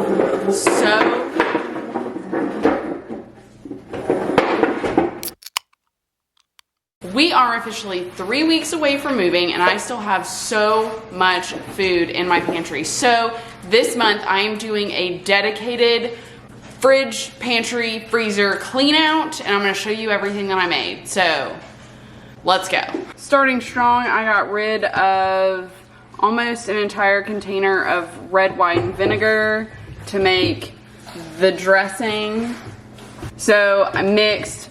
have so We are officially 3 weeks away from moving, and I still have so much food in my pantry. So this month I am doing a dedicated fridge, pantry, freezer clean out, and I'm gonna show you everything that I made. So let's go. Starting strong, I got rid of almost an entire container of red wine vinegar to make the dressing. So I mixed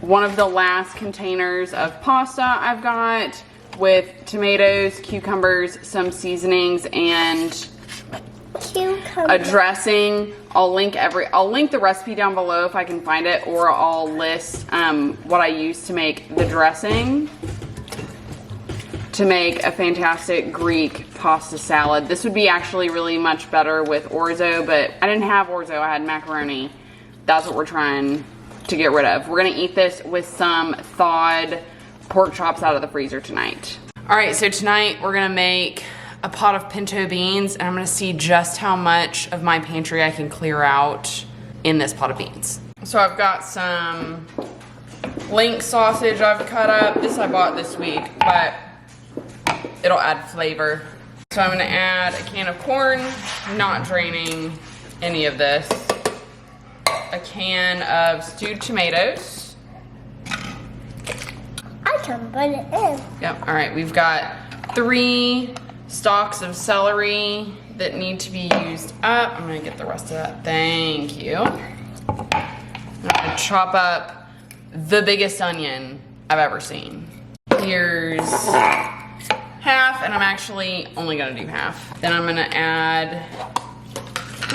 one of the last containers of pasta I've got with tomatoes, cucumbers, some seasonings, and a dressing. I'll link the recipe down below if I can find it, or I'll list what I used to make the dressing to make a fantastic Greek pasta salad. This would be actually really much better with orzo, but I didn't have orzo, I had macaroni. That's what we're trying to get rid of. We're gonna eat this with some thawed pork chops out of the freezer tonight. All right, so tonight we're gonna make a pot of pinto beans, and I'm gonna see just how much of my pantry I can clear out in this pot of beans. So I've got some link sausage I've cut up. This I bought this week, but it'll add flavor. So I'm gonna add a can of corn, not draining any of this. A can of stewed tomatoes. I can put it in. Yep, all right, we've got 3 stalks of celery that need to be used up. I'm gonna get the rest of that, thank you. I'm gonna chop up the biggest onion I've ever seen. Here's half, and I'm actually only gonna do half. Then I'm gonna add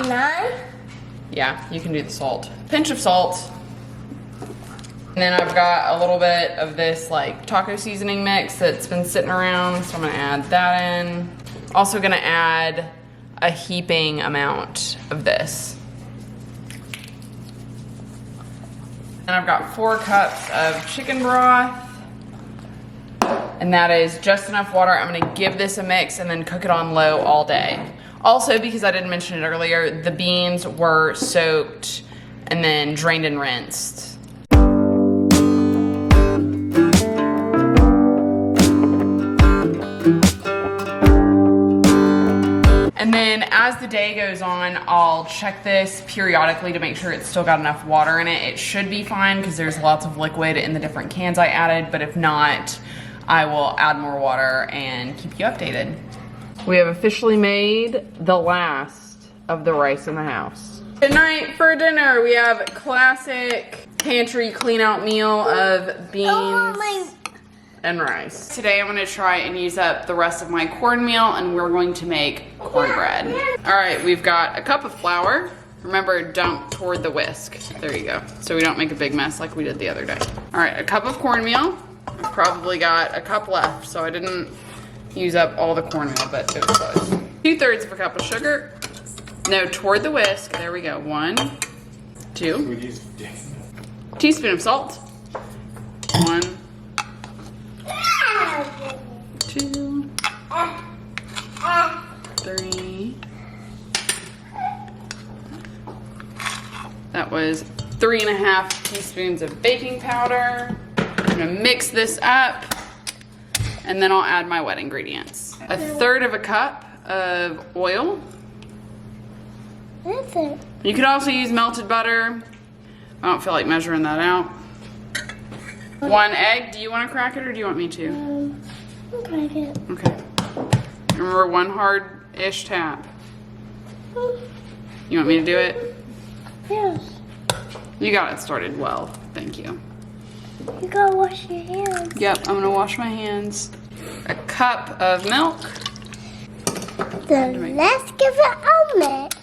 9. Yeah, you can do the salt. Pinch of salt. And then I've got a little bit of this like taco seasoning mix that's been sitting around, so I'm gonna add that in. Also gonna add a heaping amount of this. And I've got 4 cups of chicken broth. And that is just enough water. I'm gonna give this a mix and then cook it on low all day. Also, because I didn't mention it earlier, the beans were soaked and then drained and rinsed. And then as the day goes on, I'll check this periodically to make sure it's still got enough water in it. It should be fine because there's lots of liquid in the different cans I added, but if not, I will add more water and keep you updated. We have officially made the last of the rice in the house. Tonight for dinner, we have classic pantry clean out meal of beans and rice. Today I'm gonna try and use up the rest of my cornmeal, and we're going to make cornbread. All right, we've got a cup of flour. Remember, dump toward the whisk. There you go. So we don't make a big mess like we did the other day. All right, a cup of cornmeal. I've probably got a cup left, so I didn't use up all the cornmeal, but it was close. 2/3 of a cup of sugar. No, toward the whisk. There we go. 1, 2. Teaspoon of salt. 1, 2, 3. That was 3.5 teaspoons of baking powder. I'm gonna mix this up, and then I'll add my wet ingredients. 1/3 of a cup of oil. That's it. You could also use melted butter. I don't feel like measuring that out. 1 egg. Do you want to crack it or do you want me to? I'll crack it. Okay. Remember, 1 hard-ish tap. You want me to do it? Yes. You got it started well. Thank you. You gotta wash your hands. Yep, I'm gonna wash my hands. A cup of milk. Then let's give it a mix.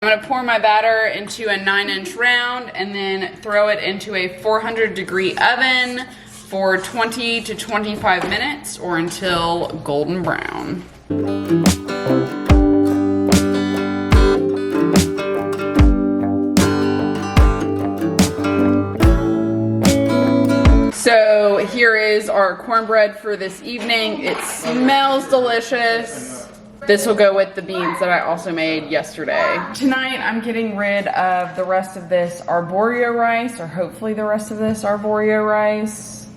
I'm gonna pour my batter into a 9-inch round and then throw it into a 400-degree oven for 20 to 25 minutes or until golden brown. So here is our cornbread for this evening. It smells delicious. This will go with the beans that I also made yesterday. Tonight, I'm getting rid of the rest of this arborio rice, or hopefully the rest of this arborio rice,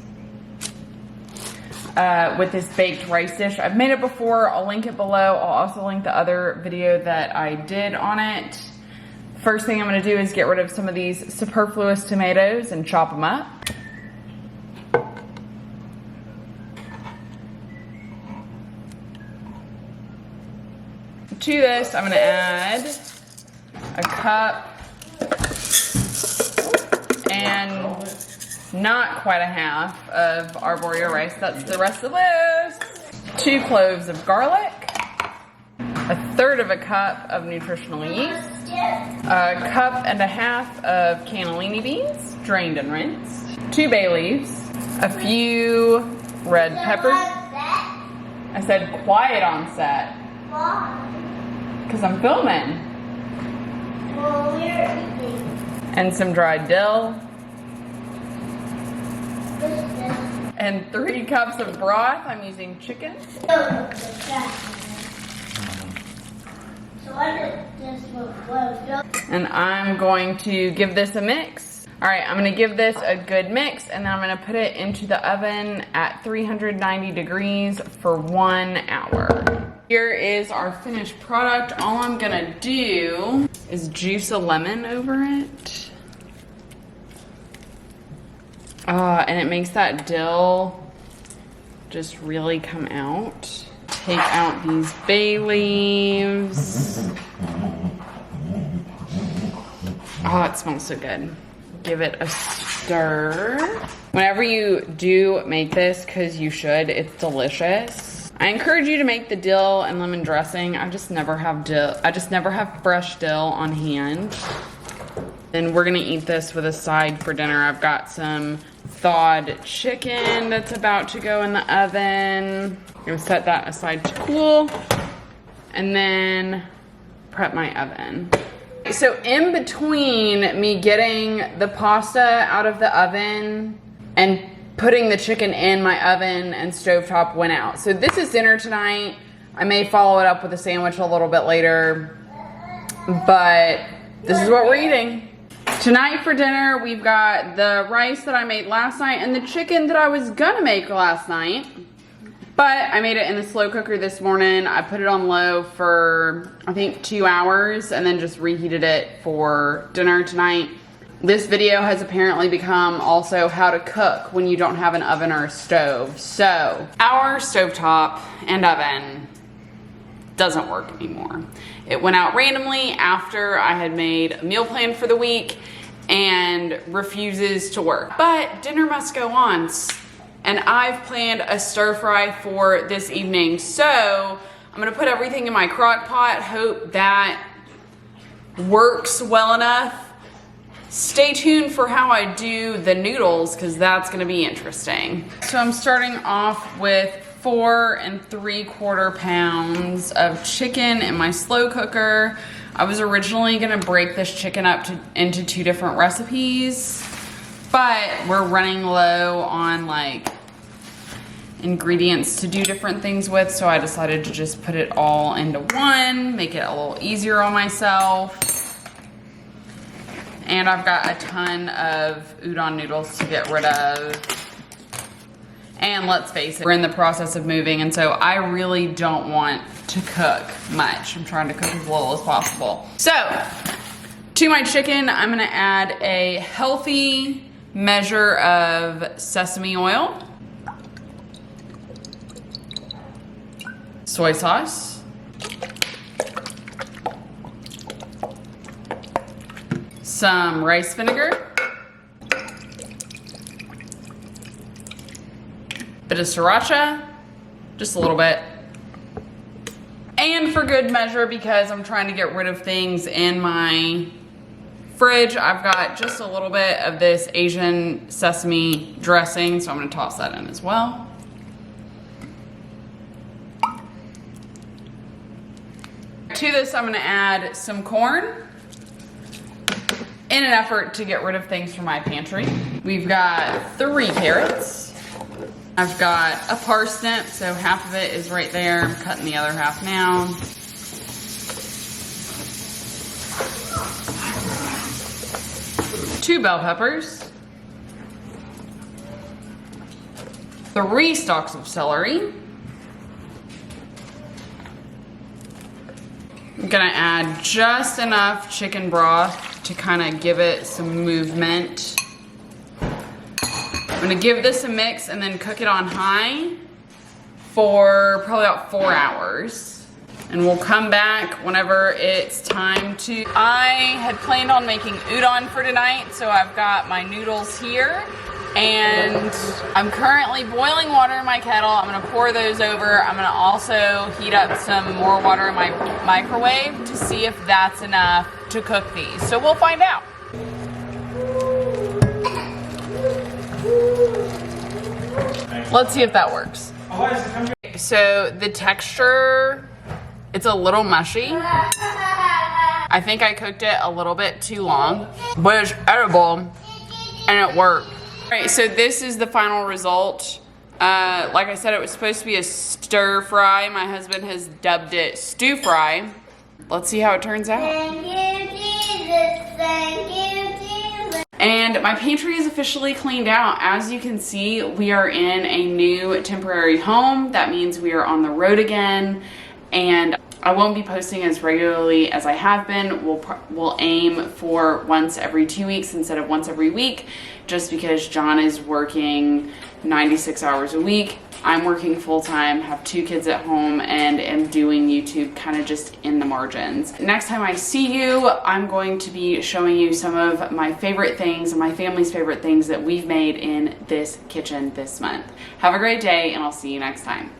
with this baked rice dish. I've made it before. I'll link it below. I'll also link the other video that I did on it. First thing I'm gonna do is get rid of some of these superfluous tomatoes and chop them up. To this, I'm gonna add a cup and not quite a half of arborio rice. That's the rest of this. 2 cloves of garlic, 1/3 of a cup of nutritional yeast, 1.5 cups of cannellini beans, drained and rinsed, 2 bay leaves, a few red peppers. I said quiet on set. Because I'm filming. Well, we're eating. And some dried dill. What's this? And 3 cups of broth. I'm using chicken. No, so I did this one. And I'm going to give this a mix. All right, I'm gonna give this a good mix, and then I'm gonna put it into the oven at 390 degrees for 1 hour. Here is our finished product. All I'm gonna do is juice a lemon over it. And it makes that dill just really come out. Take out these bay leaves. Oh, it smells so good. Give it a stir. Whenever you do make this, because you should, it's delicious. I encourage you to make the dill and lemon dressing. I just never have fresh dill on hand. Then we're gonna eat this with a side for dinner. I've got some thawed chicken that's about to go in the oven. I'm gonna set that aside to cool and then prep my oven. So in between me getting the pasta out of the oven and putting the chicken in my oven and stovetop went out. So this is dinner tonight. I may follow it up with a sandwich a little bit later, but this is what we're eating. Tonight for dinner, we've got the rice that I made last night and the chicken that I was gonna make last night, but I made it in the slow cooker this morning. I put it on low for, I think, 2 hours and then just reheated it for dinner tonight. This video has apparently become also how to cook when you don't have an oven or a stove. So our stovetop and oven doesn't work anymore. It went out randomly after I had made a meal plan for the week and refuses to work. But dinner must go on. And I've planned a stir fry for this evening. So I'm gonna put everything in my crock pot, hope that works well enough. Stay tuned for how I do the noodles, because that's gonna be interesting. So I'm starting off with 4 3/4 pounds of chicken in my slow cooker. I was originally gonna break this chicken up into 2 different recipes, but we're running low on like ingredients to do different things with, so I decided to just put it all into one, make it a little easier on myself. And I've got a ton of udon noodles to get rid of. And let's face it, we're in the process of moving, and so I really don't want to cook much. I'm trying to cook as little as possible. So, to my chicken, I'm gonna add a healthy measure of sesame oil, soy sauce, some rice vinegar, bit of sriracha, just a little bit. And for good measure, because I'm trying to get rid of things in my fridge, I've got just a little bit of this Asian sesame dressing, so I'm gonna toss that in as well. To this, I'm gonna add some corn in an effort to get rid of things from my pantry. We've got 3 carrots, I've got a parsnip, so half of it is right there. I'm cutting the other half now. Two bell peppers. 3 stalks of celery. I'm gonna add just enough chicken broth to kind of give it some movement. I'm gonna give this a mix and then cook it on high for probably about 4 hours. And we'll come back whenever it's time to. I had planned on making udon for tonight, so I've got my noodles here. And I'm currently boiling water in my kettle. I'm gonna pour those over. I'm gonna also heat up some more water in my microwave to see if that's enough to cook these. So we'll find out. Let's see if that works. So the texture, it's a little mushy. I think I cooked it a little bit too long, but it's edible and it worked. All right, so this is the final result. Like I said, it was supposed to be a stir fry. My husband has dubbed it stew fry. Let's see how it turns out. Thank you, Jesus. Thank you, Jesus. And my pantry is officially cleaned out. As you can see, we are in a new temporary home. That means we are on the road again. And I won't be posting as regularly as I have been. We'll aim for once every 2 weeks instead of once every week, just because John is working 96 hours a week. I'm working full-time, have 2 kids at home, and am doing YouTube kind of just in the margins. Next time I see you, I'm going to be showing you some of my favorite things and my family's favorite things that we've made in this kitchen this month. Have a great day, and I'll see you next time.